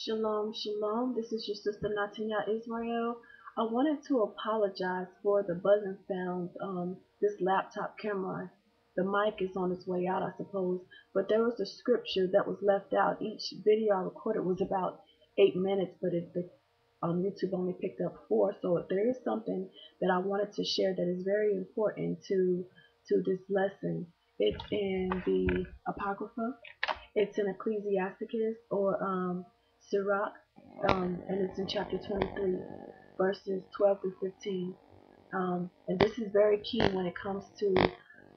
Shalom, shalom. This is your sister Natanya Israel. I wanted to apologize for the buzzing sounds. This laptop camera, the mic is on its way out, I suppose. But there was a scripture that was left out. Each video I recorded was about 8 minutes, but YouTube only picked up 4. So there is something that I wanted to share that is very important to this lesson. It's in the Apocrypha. It's in Ecclesiasticus or Sirach, and it's in chapter 23, verses 12 through 15. And this is very key when it comes to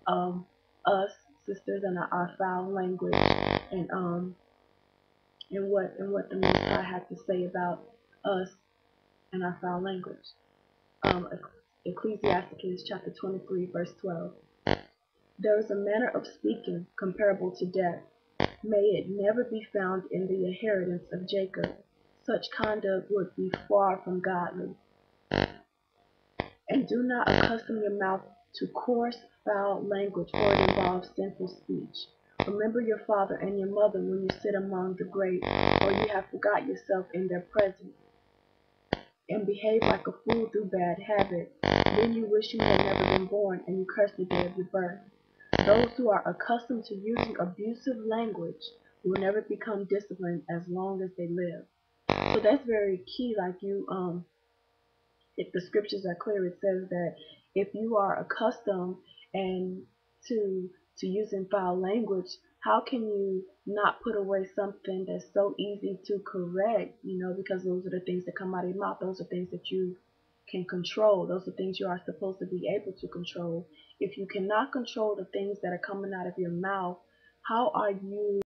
um, us sisters and our foul language and what the Most High had to say about us and our foul language. Um, Ecclesiasticus chapter 23, verse 12. There is a manner of speaking comparable to death. May it never be found in the inheritance of Jacob. Such conduct would be far from godly. And do not accustom your mouth to coarse, foul language, for it involves sinful speech. Remember your father and your mother when you sit among the great, or you have forgot yourself in their presence, and behave like a fool through bad habit. Then you wish you had never been born, and you curse the day of your birth. Those who are accustomed to using abusive language will never become disciplined as long as they live. So that's very key. If the scriptures are clear, it says that if you are accustomed and to using foul language, how can you not put away something that's so easy to correct? Because those are the things that come out of your mouth. Those are things that you can control. Those are things you are supposed to be able to control. If you cannot control the things that are coming out of your mouth, how are you